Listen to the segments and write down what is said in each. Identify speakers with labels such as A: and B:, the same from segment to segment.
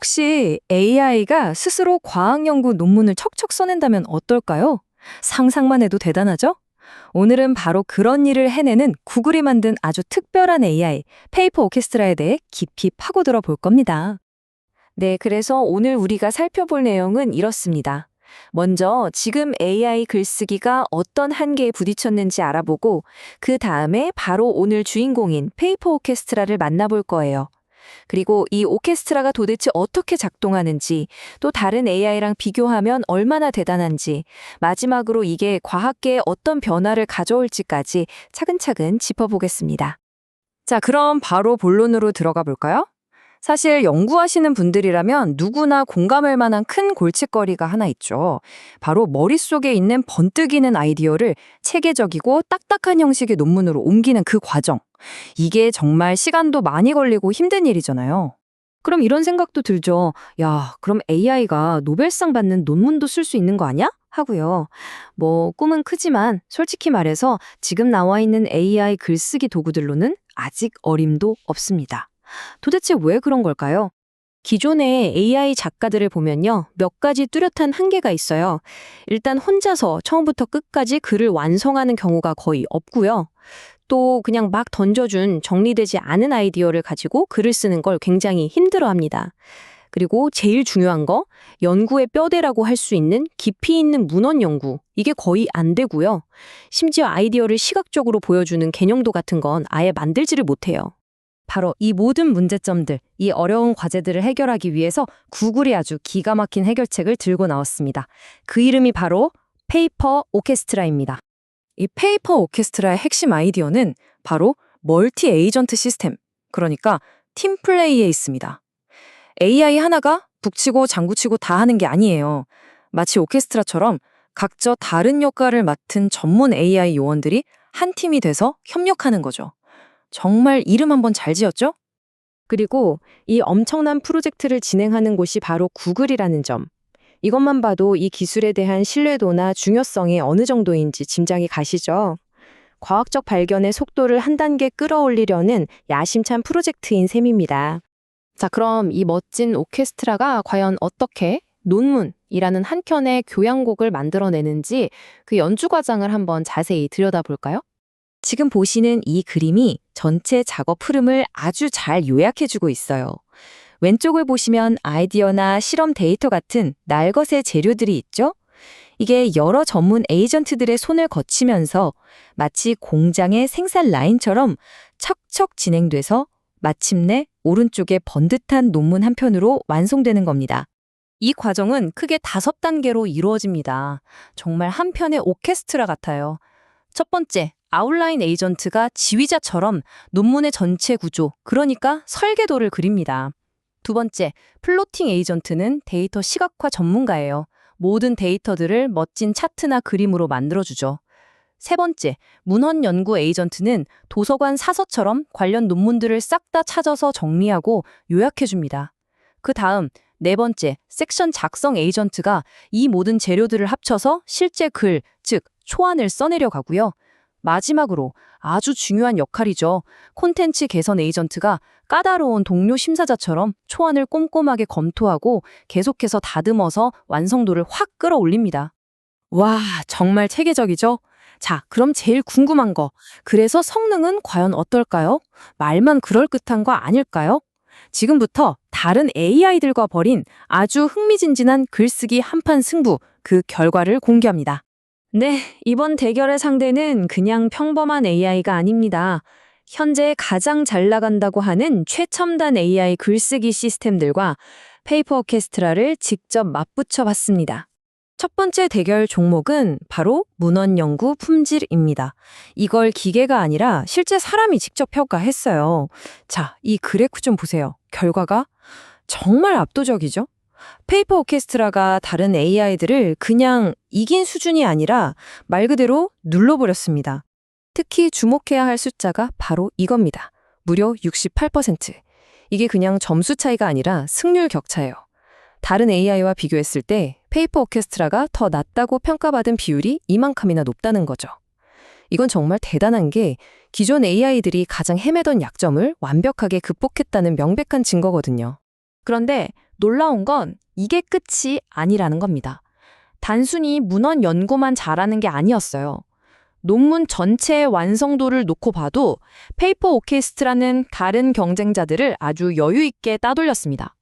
A: 혹시 AI가 스스로 과학 연구 논문을 척척 써낸다면 어떨까요? 상상만 해도 대단하죠? 오늘은 바로 그런 일을 해내는 구글이 만든 아주 특별한 AI, 페이퍼 오케스트라에 대해 깊이 파고들어 볼 겁니다. 네, 그래서 오늘 우리가 살펴볼 내용은 이렇습니다. 먼저 지금 AI 글쓰기가 어떤 한계에 부딪혔는지 알아보고 그 다음에 바로 오늘 주인공인 페이퍼 오케스트라를 만나볼 거예요. 그리고 이 오케스트라가 도대체 어떻게 작동하는지, 또 다른 AI랑 비교하면 얼마나 대단한지, 마지막으로 이게 과학계에 어떤 변화를 가져올지까지 차근차근 짚어보겠습니다. 자, 그럼 바로 본론으로 들어가 볼까요? 사실 연구하시는 분들이라면 누구나 공감할 만한 큰 골칫거리가 하나 있죠. 바로 머릿속에 있는 번뜩이는 아이디어를 체계적이고 딱딱한 형식의 논문으로 옮기는 그 과정. 이게 정말 시간도 많이 걸리고 힘든 일이잖아요. 그럼 이런 생각도 들죠. 야, 그럼 AI가 노벨상 받는 논문도 쓸 수 있는 거 아니야? 하고요. 꿈은 크지만 솔직히 말해서 지금 나와 있는 AI 글쓰기 도구들로는 아직 어림도 없습니다. 도대체 왜 그런 걸까요? 기존의 AI 작가들을 보면요, 몇 가지 뚜렷한 한계가 있어요. 일단 혼자서 처음부터 끝까지 글을 완성하는 경우가 거의 없고요. 또 그냥 막 던져준 정리되지 않은 아이디어를 가지고 글을 쓰는 걸 굉장히 힘들어합니다. 그리고 제일 중요한 거, 연구의 뼈대라고 할 수 있는 깊이 있는 문헌 연구, 이게 거의 안 되고요. 심지어 아이디어를 시각적으로 보여주는 개념도 같은 건 아예 만들지를 못해요. 바로 이 모든 문제점들, 이 어려운 과제들을 해결하기 위해서 구글이 아주 기가 막힌 해결책을 들고 나왔습니다. 그 이름이 바로 페이퍼 오케스트라입니다. 이 페이퍼 오케스트라의 핵심 아이디어는 바로 멀티 에이전트 시스템, 그러니까 팀 플레이에 있습니다. AI 하나가 북치고 장구치고 다 하는 게 아니에요. 마치 오케스트라처럼 각자 다른 역할을 맡은 전문 AI 요원들이 한 팀이 돼서 협력하는 거죠. 정말 이름 한번 잘 지었죠? 그리고 이 엄청난 프로젝트를 진행하는 곳이 바로 구글이라는 점. 이것만 봐도 이 기술에 대한 신뢰도나 중요성이 어느 정도인지 짐작이 가시죠? 과학적 발견의 속도를 한 단계 끌어올리려는 야심찬 프로젝트인 셈입니다. 자, 그럼 이 멋진 오케스트라가 과연 어떻게 논문이라는 한 켠의 교향곡을 만들어내는지 그 연주 과정을 한번 자세히 들여다볼까요? 지금 보시는 이 그림이 전체 작업 흐름을 아주 잘 요약해주고 있어요. 왼쪽을 보시면 아이디어나 실험 데이터 같은 날것의 재료들이 있죠? 이게 여러 전문 에이전트들의 손을 거치면서 마치 공장의 생산 라인처럼 척척 진행돼서 마침내 오른쪽에 번듯한 논문 한 편으로 완성되는 겁니다. 이 과정은 크게 5단계로 이루어집니다. 정말 한 편의 오케스트라 같아요. 첫 번째, 아웃라인 에이전트가 지휘자처럼 논문의 전체 구조, 그러니까 설계도를 그립니다. 두 번째, 플로팅 에이전트는 데이터 시각화 전문가예요. 모든 데이터들을 멋진 차트나 그림으로 만들어주죠. 세 번째, 문헌 연구 에이전트는 도서관 사서처럼 관련 논문들을 싹 다 찾아서 정리하고 요약해줍니다. 그 다음, 네 번째, 섹션 작성 에이전트가 이 모든 재료들을 합쳐서 실제 글, 즉 초안을 써내려 가고요. 마지막으로 아주 중요한 역할이죠. 콘텐츠 개선 에이전트가 까다로운 동료 심사자처럼 초안을 꼼꼼하게 검토하고 계속해서 다듬어서 완성도를 확 끌어올립니다. 와, 정말 체계적이죠? 자, 그럼 제일 궁금한 거. 그래서 성능은 과연 어떨까요? 말만 그럴듯한 거 아닐까요? 지금부터 다른 AI들과 벌인 아주 흥미진진한 글쓰기 한판 승부, 그 결과를 공개합니다. 네, 이번 대결의 상대는 그냥 평범한 AI가 아닙니다. 현재 가장 잘 나간다고 하는 최첨단 AI 글쓰기 시스템들과 페이퍼 오케스트라를 직접 맞붙여 봤습니다. 첫 번째 대결 종목은 바로 문헌 연구 품질입니다. 이걸 기계가 아니라 실제 사람이 직접 평가했어요. 자, 이 그래프 좀 보세요. 결과가 정말 압도적이죠? 페이퍼 오케스트라가 다른 AI들을 그냥 이긴 수준이 아니라 말 그대로 눌러버렸습니다. 특히 주목해야 할 숫자가 바로 이겁니다. 무려 68%. 이게 그냥 점수 차이가 아니라 승률 격차예요. 다른 AI와 비교했을 때 페이퍼 오케스트라가 더 낮다고 평가받은 비율이 이만큼이나 높다는 거죠. 이건 정말 대단한 게 기존 AI들이 가장 헤매던 약점을 완벽하게 극복했다는 명백한 증거거든요.
B: 그런데 놀라운 건 이게 끝이 아니라는 겁니다. 단순히 문헌 연구만 잘하는 게 아니었어요. 논문 전체의 완성도를 놓고 봐도 페이퍼 오케스트라는 다른 경쟁자들을 아주 여유 있게 따돌렸습니다.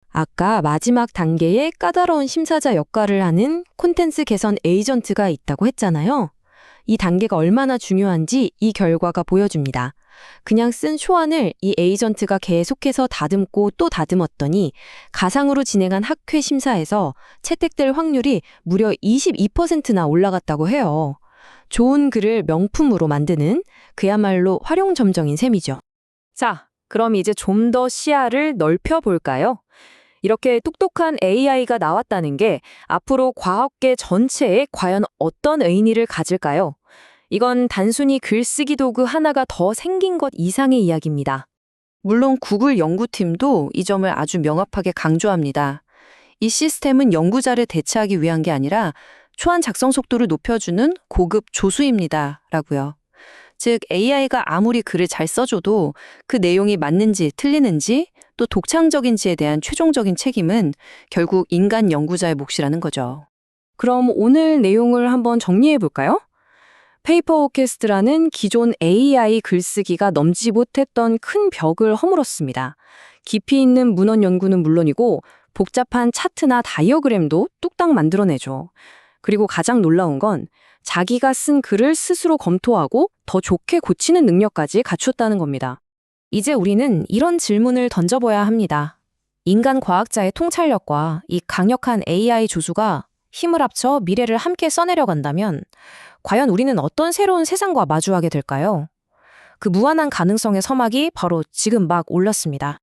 A: 아까 마지막 단계에 까다로운 심사자 역할을 하는 콘텐츠 개선 에이전트가 있다고 했잖아요. 이 단계가 얼마나 중요한지 이 결과가 보여줍니다. 그냥 쓴 초안을 이 에이전트가 계속해서 다듬고 또 다듬었더니 가상으로 진행한 학회 심사에서 채택될 확률이 무려 22%나 올라갔다고 해요. 좋은 글을 명품으로 만드는 그야말로 활용점정인 셈이죠.
B: 자, 그럼 이제 좀 더 시야를 넓혀볼까요? 이렇게 똑똑한 AI가 나왔다는 게 앞으로 과학계 전체에 과연 어떤 의미를 가질까요? 이건 단순히 글쓰기 도구 하나가 더 생긴 것 이상의 이야기입니다.
A: 물론 구글 연구팀도 이 점을 아주 명확하게 강조합니다. 이 시스템은 연구자를 대체하기 위한 게 아니라 초안 작성 속도를 높여주는 고급 조수입니다. 라고요. 즉 AI가 아무리 글을 잘 써줘도 그 내용이 맞는지 틀리는지 또 독창적인지에 대한 최종적인 책임은 결국 인간 연구자의 몫이라는 거죠.
B: 그럼 오늘 내용을 한번 정리해 볼까요? 페이퍼 오케스트라는 기존 AI 글쓰기가 넘지 못했던 큰 벽을 허물었습니다. 깊이 있는 문헌 연구는 물론이고 복잡한 차트나 다이어그램도 뚝딱 만들어내죠. 그리고 가장 놀라운 건 자기가 쓴 글을 스스로 검토하고 더 좋게 고치는 능력까지 갖췄다는 겁니다. 이제 우리는 이런 질문을 던져봐야 합니다. 인간 과학자의 통찰력과 이 강력한 AI 조수가 힘을 합쳐 미래를 함께 써내려 간다면 과연 우리는 어떤 새로운 세상과 마주하게 될까요? 그 무한한 가능성의 서막이 바로 지금 막 올랐습니다.